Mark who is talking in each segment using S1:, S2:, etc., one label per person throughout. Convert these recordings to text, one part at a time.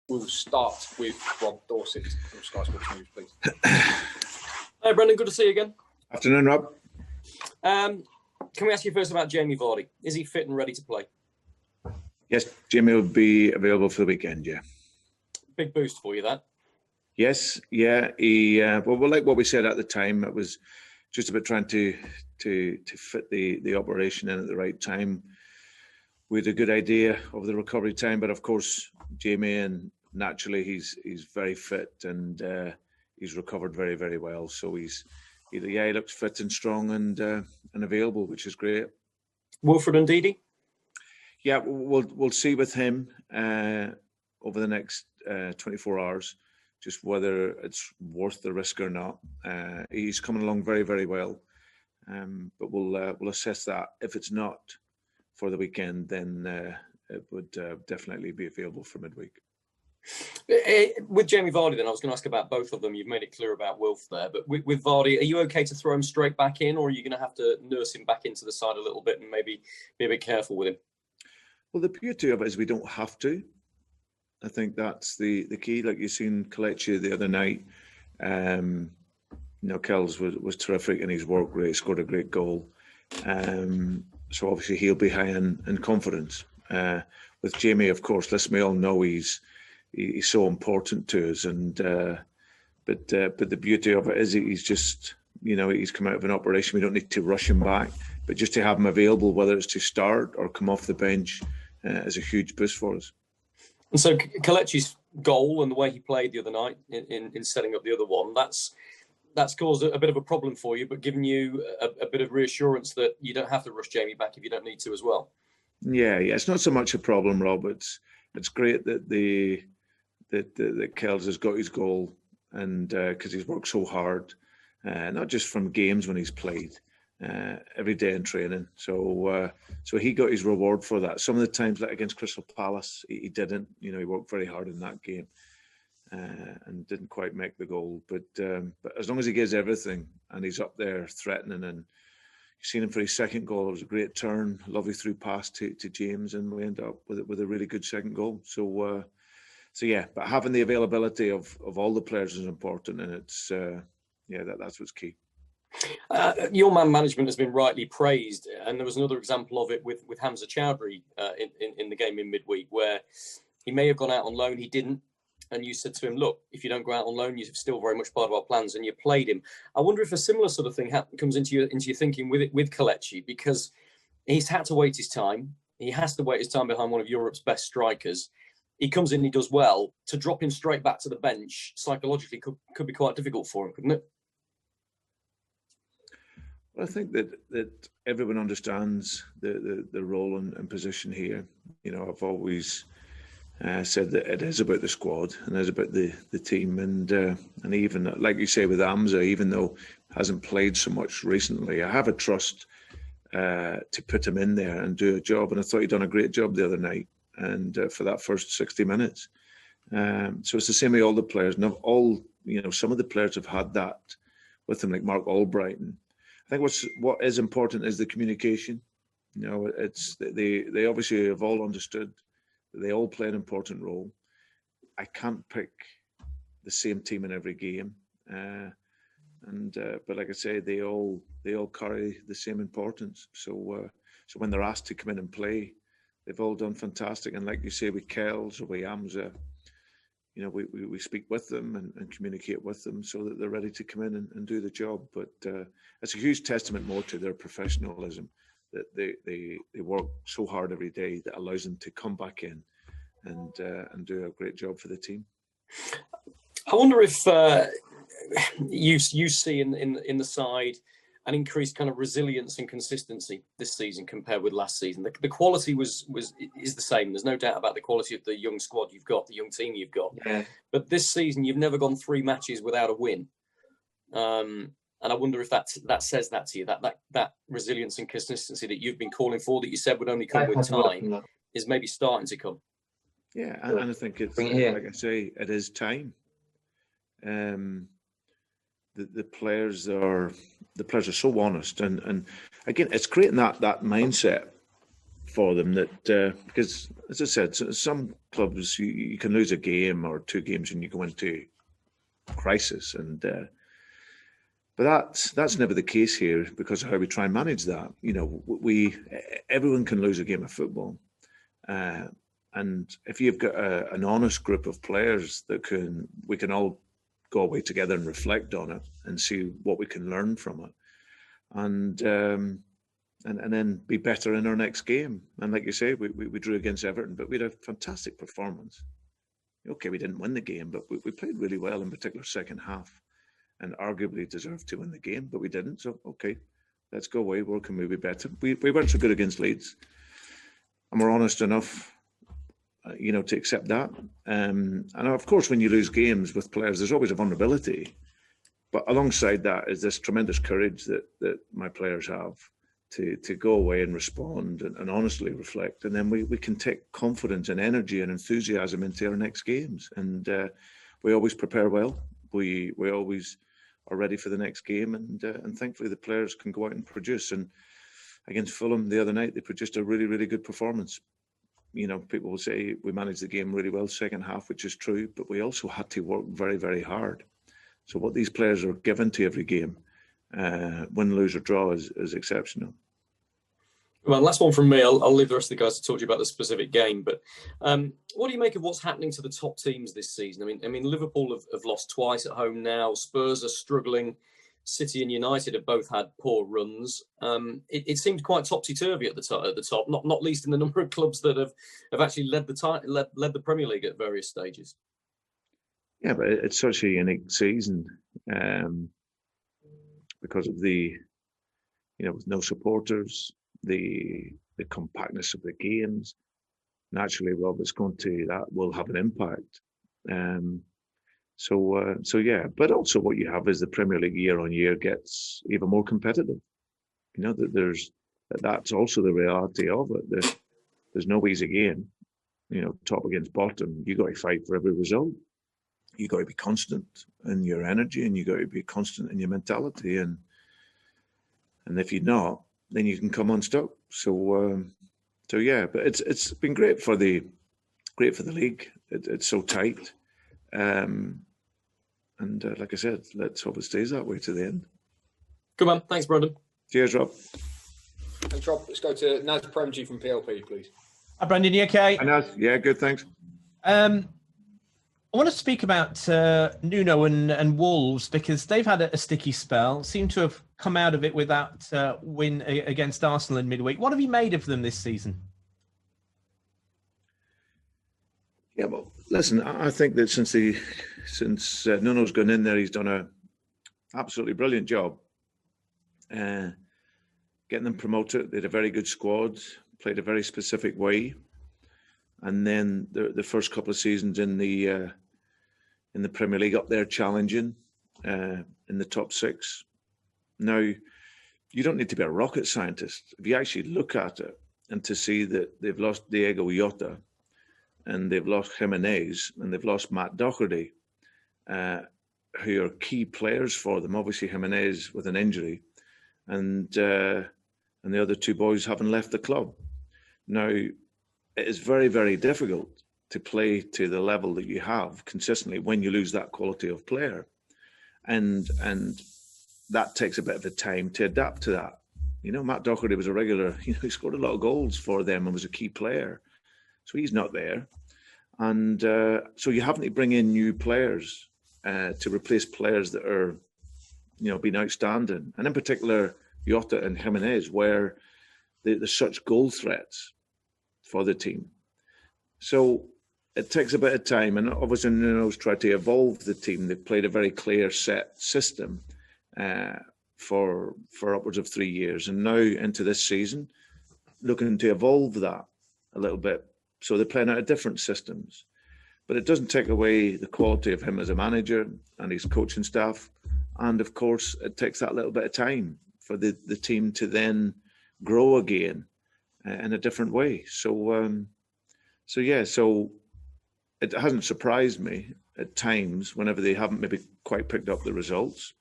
S1: We'll start with Rob Dorset from Sky Sports News, please. Hi, Brendan. Good to see you again.
S2: Afternoon, Rob.
S1: Can we ask you first about Jamie Vardy? Is he fit and ready to play?
S2: Yes, Jamie will be available for the weekend, yeah.
S1: Big boost for you, that?
S2: Yes, yeah. He well, like what we said at the time, it was just about trying to fit the operation in at the right time. We had a good idea of the recovery time, but of course, Jamie, and naturally he's very fit and he's recovered very, very well. So he looks fit and strong and available, which is great.
S1: Wilfred Ndidi?
S2: Yeah, we'll see with him over the next 24 hours, just whether it's worth the risk or not. He's coming along very, very well, but we'll assess that. If it's not for the weekend, then it would definitely be available for midweek.
S1: With Jamie Vardy, then, I was going to ask about both of them. You've made it clear about Wilf there, but with Vardy, are you okay to throw him straight back in, or are you going to have to nurse him back into the side a little bit and maybe be a bit careful with him?
S2: Well, the beauty of it is we don't have to. I think that's the key. Like you've seen Kelechi the other night. Kells was terrific in his work rate, scored a great goal. So obviously he'll be high in confidence. With Jamie, of course, we all know he's so important to us. And but the beauty of it is he's just he's come out of an operation. We don't need to rush him back, but just to have him available, whether it's to start or come off the bench, is a huge boost for us.
S1: And so Kelechi's goal and the way he played the other night in setting up the other one, that's caused a bit of a problem for you, but given you a bit of reassurance that you don't have to rush Jamie back if you don't need to as well.
S2: Yeah, it's not so much a problem, Rob. It's great that that Kells has got his goal, and because he's worked so hard, not just from games when he's played, every day in training. So he got his reward for that. Some of the times, like against Crystal Palace, he didn't. He worked very hard in that game. And didn't quite make the goal, but as long as he gives everything and he's up there threatening, and you've seen him for his second goal, it was a great turn, lovely through pass to James, and we end up with a really good second goal. So yeah, but having the availability of all the players is important, and it's that's what's key.
S1: Your man management has been rightly praised, and there was another example of it with Hamza Chowdhury in the game in midweek, where he may have gone out on loan, he didn't. And you said to him, look, if you don't go out on loan, you're still very much part of our plans, and you played him. I wonder if a similar sort of thing comes into your thinking with Kelechi, because he's had to wait his time. He has to wait his time behind one of Europe's best strikers. He comes in, he does well. To drop him straight back to the bench psychologically could be quite difficult for him, couldn't it?
S2: Well, I think that everyone understands the role and position here. I've always said that it is about the squad and it is about the team, and even like you say with Hamza, even though he hasn't played so much recently, I have a trust to put him in there and do a job, and I thought he'd done a great job the other night, and for that first 60 minutes. So it's the same with all the players, and some of the players have had that with them, like Mark Albright. And I think what is important is the communication. It's they obviously have all understood. They all play an important role. I can't pick the same team in every game, but like I say, they all carry the same importance. So when they're asked to come in and play, they've all done fantastic. And like you say, with Kells or with Hamza, we speak with them and communicate with them so that they're ready to come in and do the job. But it's a huge testament more to their professionalism, that they work so hard every day that allows them to come back in and do a great job for the team.
S1: I wonder if you see in the side an increased kind of resilience and consistency this season compared with last season. The quality is the same. There's no doubt about the quality of the young squad you've got, the young team you've got. Yeah. But this season, you've never gone 3 matches without a win. And I wonder if that says that to you, that resilience and consistency that you've been calling for, that you said would only come with time, is maybe starting to come.
S2: Yeah, and I think it's like I say, it is time. The players are so honest, and again, it's creating that mindset for them that because, as I said, some clubs you can lose a game or 2 games and you go into crisis, and but that's never the case here because of how we try and manage that. Everyone can lose a game of football, and if you've got an honest group of players we can all go away together and reflect on it and see what we can learn from it, and then be better in our next game. And like you say, we drew against Everton, but we had a fantastic performance. Okay, we didn't win the game, but we played really well, in particular second half, and arguably deserved to win the game, but we didn't. So, okay, let's go away. Where can we be better? We weren't so good against Leeds, and we're honest enough, to accept that. And of course, when you lose games with players, there's always a vulnerability. But alongside that is this tremendous courage that my players have to go away and respond and honestly reflect. And then we can take confidence and energy and enthusiasm into our next games. And we always prepare well. We always are ready for the next game. And thankfully, the players can go out and produce. And against Fulham the other night, they produced a really, really good performance. People will say we managed the game really well second half, which is true, but we also had to work very, very hard. So what these players are given to every game, win, lose or draw, is exceptional.
S1: Well, last one from me. I'll leave the rest of the guys to talk to you about the specific game. But what do you make of what's happening to the top teams this season? I mean, Liverpool have lost twice at home now. Spurs are struggling. City and United have both had poor runs. It seemed quite topsy-turvy at the top, not least in the number of clubs that have actually led the Premier League at various stages.
S2: Yeah, but it's such a unique season because of with no supporters, the compactness of the games. Naturally, Rob, that will have an impact. So yeah, but also what you have is the Premier League year on year gets even more competitive. That's also the reality of it. There's no easy game. Top against bottom, you got to fight for every result. You got to be constant in your energy, and you got to be constant in your mentality. And if you're not, then you can come unstuck. So yeah, but it's been great for the league. It's so tight. And like I said, let's hope it stays that way to the end.
S1: Good man. Thanks, Brendan.
S2: Cheers, Rob.
S3: Thanks, Rob. Let's go to Naz Premji from PLP, please.
S4: Hi, Brendan. You okay?
S2: Hi, Naz. Yeah, good, thanks.
S4: I want to speak about Nuno and Wolves because they've had a sticky spell, seem to have come out of it with that win against Arsenal in midweek. What have you made of them this season?
S2: Yeah, well, listen, I think that since Nuno's gone in there, he's done an absolutely brilliant job getting them promoted. They had a very good squad, played a very specific way, and then the first couple of seasons in the Premier League up there challenging in the top 6. Now, you don't need to be a rocket scientist if you actually look at it and to see that they've lost Diego Jota, and they've lost Jimenez, and they've lost Matt Doherty, who are key players for them. Obviously, Jimenez with an injury, and the other 2 boys haven't left the club. Now, it is very, very difficult to play to the level that you have consistently when you lose that quality of player, and that takes a bit of a time to adapt to that. Matt Doherty was a regular. He scored a lot of goals for them and was a key player. So he's not there. And so you have to bring in new players to replace players that are, been outstanding. And in particular, Jota and Jimenez, where there's such goal threats for the team. So it takes a bit of time. And obviously, Nuno's tried to evolve the team. They've played a very clear set system for upwards of 3 years. And now into this season, looking to evolve that a little bit. So they're playing out of different systems, but it doesn't take away the quality of him as a manager and his coaching staff. And of course, it takes that little bit of time for the team to then grow again in a different way. So it hasn't surprised me at times whenever they haven't maybe quite picked up the results.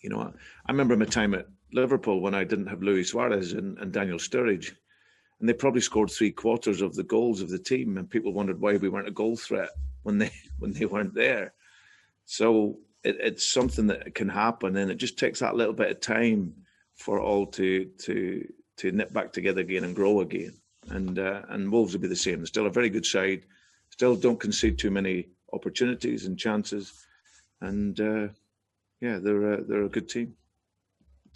S2: I remember my time at Liverpool when I didn't have Luis Suarez and Daniel Sturridge. and they probably scored 3/4 of the goals of the team, and people wondered why we weren't a goal threat when they weren't there. So it's something that can happen, and it just takes that little bit of time for all to knit back together again and grow again. And Wolves will be the same. They're still a very good side. Still don't concede too many opportunities and chances, and they're a good team.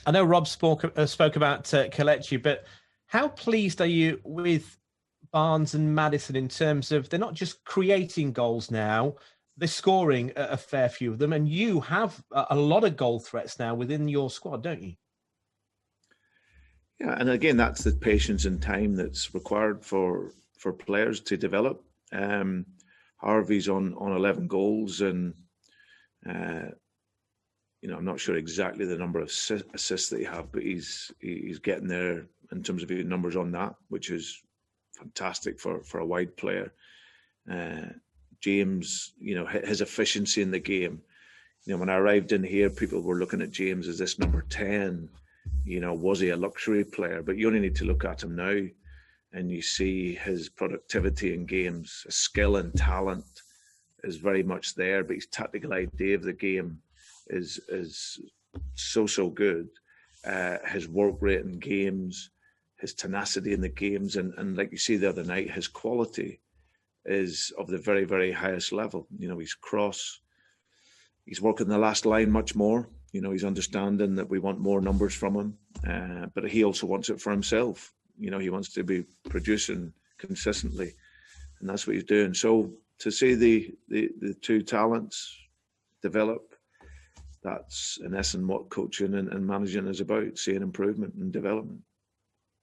S4: I know Rob spoke about Kelechi, but how pleased are you with Barnes and Maddison in terms of they're not just creating goals now, they're scoring a fair few of them, and you have a lot of goal threats now within your squad, don't you?
S2: Yeah, and again, that's the patience and time that's required for players to develop. Harvey's on 11 goals, and I'm not sure exactly the number of assists that he have, but he's getting there in terms of his numbers on that, which is fantastic for a wide player. James, his efficiency in the game. When I arrived in here, people were looking at James as this number 10. Was he a luxury player? But you only need to look at him now, and you see his productivity in games, his skill and talent is very much there, but his tactical idea of the game is so good. His work rate in games, his tenacity in the games, and like you see the other night, his quality is of the very, very highest level. He's cross. He's working the last line much more. He's understanding that we want more numbers from him, but he also wants it for himself. He wants to be producing consistently, and that's what he's doing. So to see the two talents develop, that's in essence what coaching and managing is about, seeing improvement and development.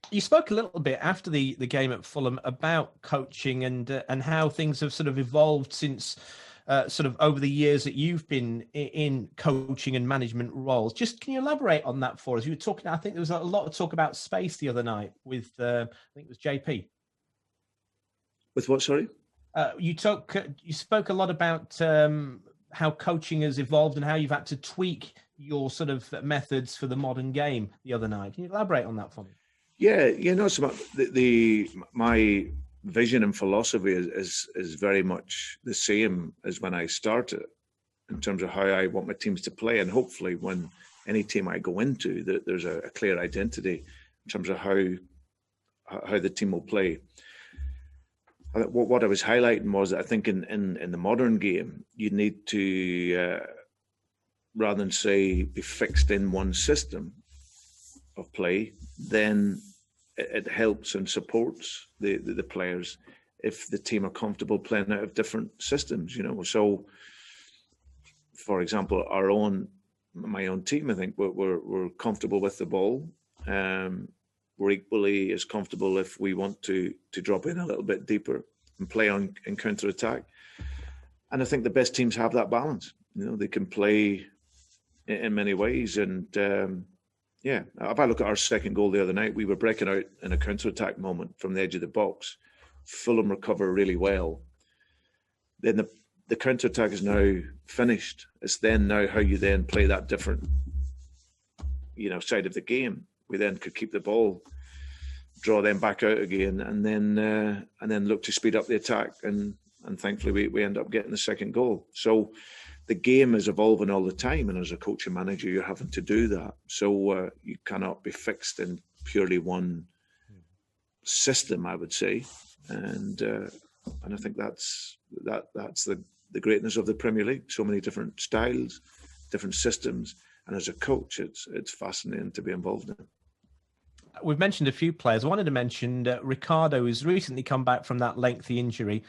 S4: You spoke a little bit after the game at Fulham about coaching and how things have sort of evolved since sort of over the years that you've been in coaching and management roles. Just can you elaborate on that for us? You were talking, I think there was a lot of talk about space the other night with, I think it was JP.
S2: With what, sorry?
S4: You spoke a lot about how coaching has evolved and how you've had to tweak your sort of methods for the modern game the other night. Can you elaborate on that for me?
S2: Yeah, my vision and philosophy is very much the same as when I started in terms of how I want my teams to play, and hopefully when any team I go into, that there's a clear identity in terms of how the team will play. What I was highlighting was that I think in the modern game, you need to, rather than say be fixed in one system of play, then it helps and supports the players if the team are comfortable playing out of different systems. So for example, my own team, I think we're comfortable with the ball. We're equally as comfortable if we want to drop in a little bit deeper and play on in counter attack. And I think the best teams have that balance. They can play in many ways. And if I look at our second goal the other night, we were breaking out in a counter attack moment from the edge of the box. Fulham recover really well. Then the counter attack is now finished. It's then now how you then play that different, side of the game. We then could keep the ball, draw them back out again, and then look to speed up the attack. And thankfully we end up getting the second goal. So the game is evolving all the time, and as a coach and manager, you're having to do that. So you cannot be fixed in purely one system, I would say, and I think that's the greatness of the Premier League. So many different styles, different systems, and as a coach, it's fascinating to be involved in.
S4: We've mentioned a few players. I wanted to mention Ricardo, who's recently come back from that lengthy injury.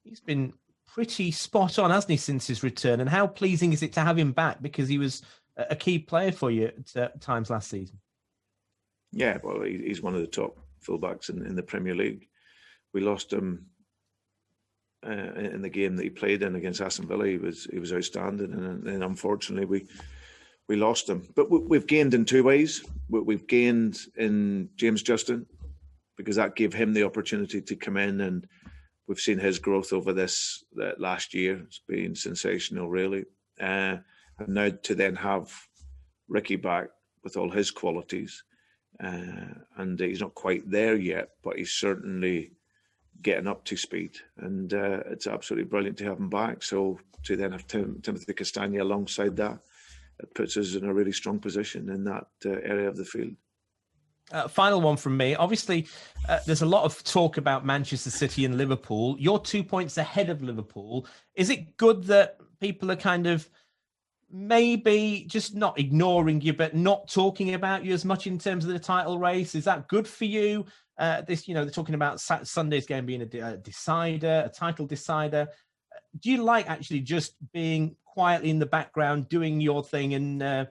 S4: He's been pretty spot on, hasn't he, since his return? And how pleasing is it to have him back, because he was a key player for you at times last season?
S2: Yeah, well, he's one of the top fullbacks in the Premier League. We lost him in the game that he played in against Aston Villa. He was outstanding, and unfortunately we lost him. But we've gained in two ways. We've gained in James Justin, because that gave him the opportunity to come in, and we've seen his growth over this last year. It's been sensational, really. And now to then have Ricky back with all his qualities, and he's not quite there yet, but he's certainly getting up to speed, and it's absolutely brilliant to have him back. So to then have Timothy Castagne alongside that, it puts us in a really strong position in that area of the field.
S4: Final one from me. Obviously, there's a lot of talk about Manchester City and Liverpool. You're 2 points ahead of Liverpool. Is it good that people are kind of maybe just not ignoring you, but not talking about you as much in terms of the title race? Is that good for you? They're talking about Sunday's game being a decider, a title decider. Do you like actually just being quietly in the background, doing your thing and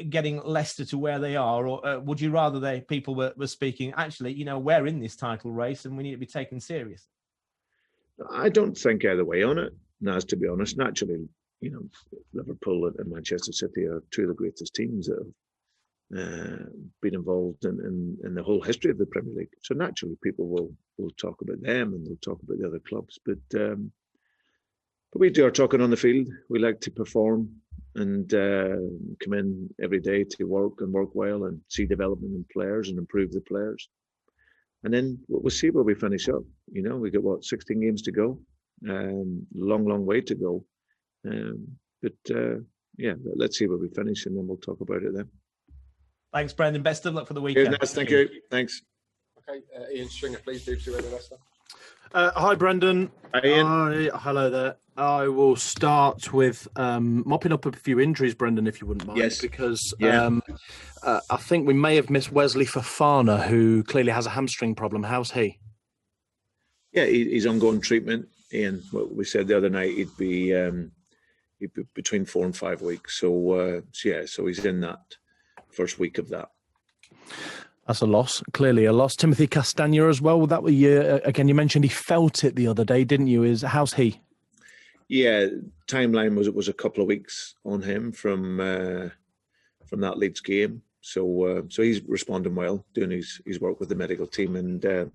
S4: getting Leicester to where they are? Or would you rather people were speaking, actually, we're in this title race and we need to be taken serious?
S2: I don't think either way on it, Naz, to be honest. Naturally, Liverpool and Manchester City are two of the greatest teams that have been involved in the whole history of the Premier League. So naturally, people will talk about them and they'll talk about the other clubs. But we do our talking on the field. We like to perform and come in every day to work and work well and see development in players and improve the players. And then we'll see where we finish up. We got 16 games to go. Long way to go. Let's see where we finish and then we'll talk about it then.
S4: Thanks, Brendan. Best of luck for the weekend.
S2: Cheers, thank you. Thanks.
S3: Okay, Ian Stringer, please do to Leicester.
S5: Hi, Brendan.
S2: Hi, Ian.
S5: Hello there. I will start with mopping up a few injuries, Brendan, if you wouldn't mind.
S2: Yes.
S5: Because I think we may have missed Wesley Fofana, who clearly has a hamstring problem. How's he?
S2: Yeah, he's ongoing treatment. Ian, what we said the other night, he'd be between 4 and 5 weeks. So he's in that first week of that.
S5: That's a loss, clearly a loss. Timothy Castagne as well. That was again. You mentioned he felt it the other day, didn't you? How's he?
S2: Yeah, timeline was a couple of weeks on him from that Leeds game. So he's responding well, doing his work with the medical team, and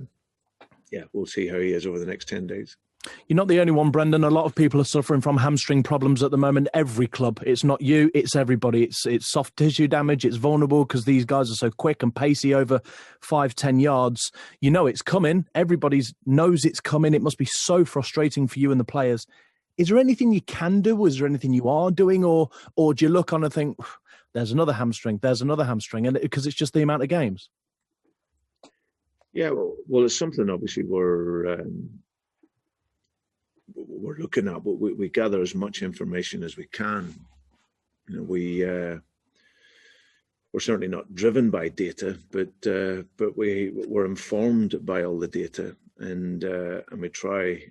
S2: we'll see how he is over the next 10 days.
S5: You're not the only one, Brendan. A lot of people are suffering from hamstring problems at the moment. Every club. It's not you, it's everybody. It's soft tissue damage. It's vulnerable because these guys are so quick and pacey over 5-10 yards. It's coming. Everybody knows it's coming. It must be so frustrating for you and the players. Is there anything you can do? Is there anything you are doing? Or do you look on and think, there's another hamstring, and because it's just the amount of games?
S2: Yeah, well, it's something obviously we're looking at, but we gather as much information as we can. We're certainly not driven by data, but we're informed by all the data, and we try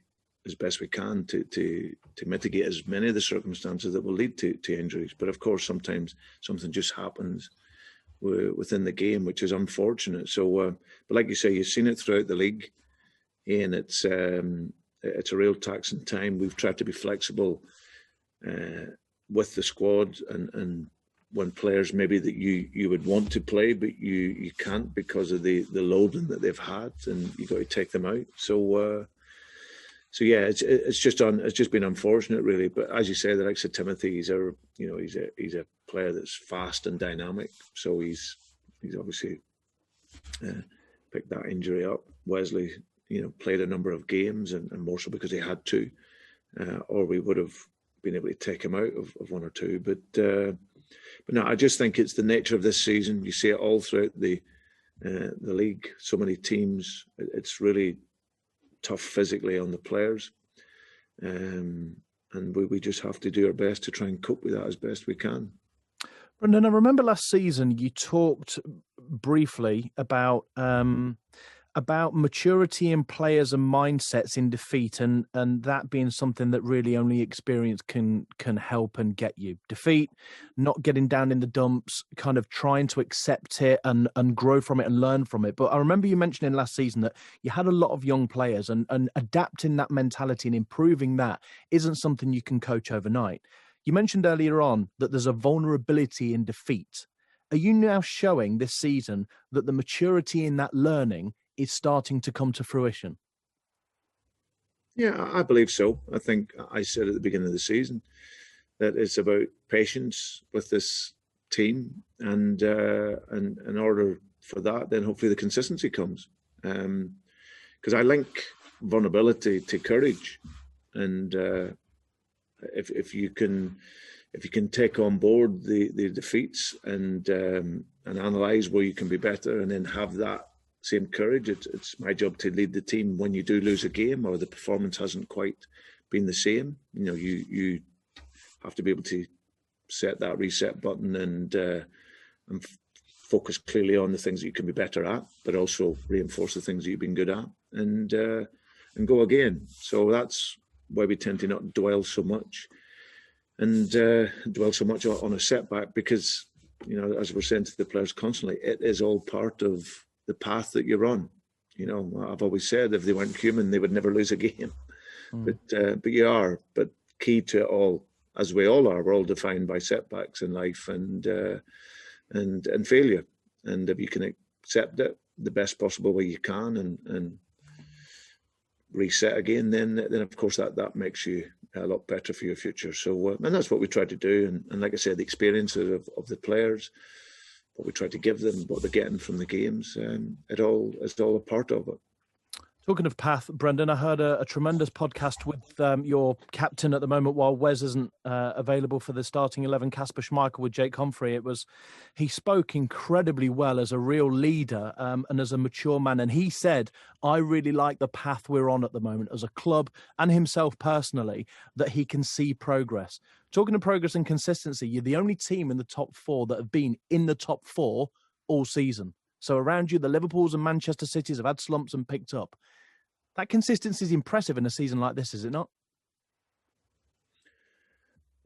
S2: as best we can to mitigate as many of the circumstances that will lead to injuries. But of course, sometimes something just happens within the game, which is unfortunate. So, but like you say, you've seen it throughout the league, and it's a real taxing time. We've tried to be flexible with the squad, and when players maybe that you would want to play, but you can't because of the loading that they've had, and you got to take them out. So yeah, it's just been unfortunate, really. But as you say, the likes of Timothy, he's a player that's fast and dynamic. So he's obviously picked that injury up. Wesley, played a number of games, and more so because he had to, or we would have been able to take him out of one or two. But no, I just think it's the nature of this season. You see it all throughout the league. So many teams. It's really tough physically on the players, and we just have to do our best to try and cope with that as best we can.
S5: Brendan, I remember last season you talked briefly about maturity in players and mindsets in defeat, and that being something that really only experience can help and get you. Defeat, not getting down in the dumps, kind of trying to accept it and grow from it and learn from it. But I remember you mentioning last season that you had a lot of young players, and adapting that mentality and improving that isn't something you can coach overnight. You mentioned earlier on that there's a vulnerability in defeat. Are you now showing this season that the maturity in that learning is starting to come to fruition?
S2: Yeah, I believe so. I think I said at the beginning of the season that it's about patience with this team, and in order for that, then hopefully the consistency comes. Because I link vulnerability to courage, and if you can take on board the defeats and analyze where you can be better, and then have that same courage. It's my job to lead the team when you do lose a game or the performance hasn't quite been the same. You have to be able to set that reset button and focus clearly on the things that you can be better at, but also reinforce the things that you've been good at, and go again. So that's why we tend to not dwell so much on a setback, because as we're saying to the players constantly, it is all part of the path that you're on. I've always said if they weren't human, they would never lose a game. But you are. But key to it all, as we all are, we're all defined by setbacks in life and failure. And if you can accept it the best possible way you can and reset again, then of course that makes you a lot better for your future. So and that's what we try to do. And like I said, the experiences of the players, what we try to give them, what they're getting from the games, it's all a part of it.
S5: Talking of path, Brendan, I heard a tremendous podcast with your captain at the moment while Wes isn't available for the starting 11, Kasper Schmeichel, with Jake Humphrey. He spoke incredibly well as a real leader and as a mature man. And he said, I really like the path we're on at the moment as a club and himself personally, that he can see progress. Talking of progress and consistency, you're the only team in the top four that have been in the top four all season. So around you, the Liverpools and Manchester Cities have had slumps and picked up. That consistency is impressive in a season like this, is it not?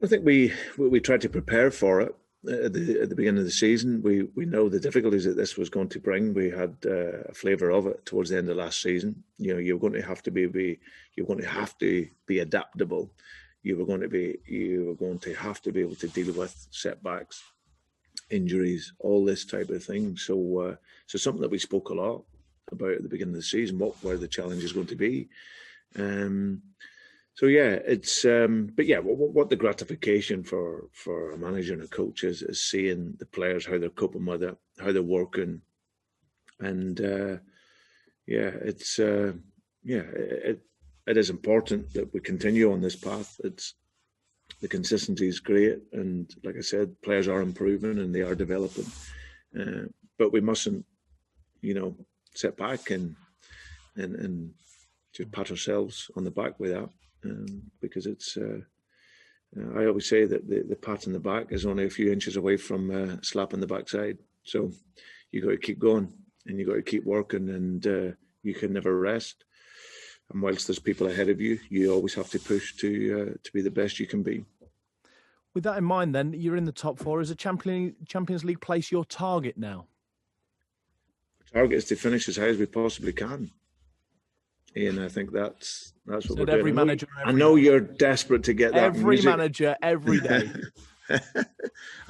S2: I think we tried to prepare for it at the beginning of the season. We know the difficulties that this was going to bring. We had a flavour of it towards the end of last season. You're going to have to be adaptable. You were going to have to be able to deal with setbacks, injuries, all this type of thing. So something that we spoke a lot about at the beginning of the season. What were the challenges going to be? It's what the gratification for a manager and a coach is seeing the players, how they're coping with it, how they're working, and it is important that we continue on this path. The consistency is great, and like I said, players are improving and they are developing, but we mustn't, sit back and just pat ourselves on the back with that, because it's. I always say that the pat on the back is only a few inches away from slapping the backside. So you got to keep going and you got to keep working, and you can never rest. And whilst there's people ahead of you, you always have to push to be the best you can be.
S5: With that in mind, then, you're in the top four. Is a Champions League place your target now?
S2: Target is to finish as high as we possibly can, Ian. I think that's what we're doing.
S5: Every manager.
S2: I know you're desperate to get that.
S5: Every manager, every day.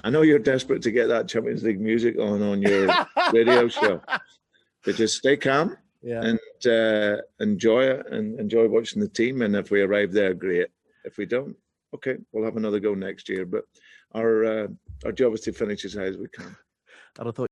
S2: I know you're desperate to get that Champions League music on your radio show, but just stay calm and enjoy it and enjoy watching the team. And if we arrive there, great. If we don't, okay, we'll have another go next year. But our job is to finish as high as we can.
S5: And I thought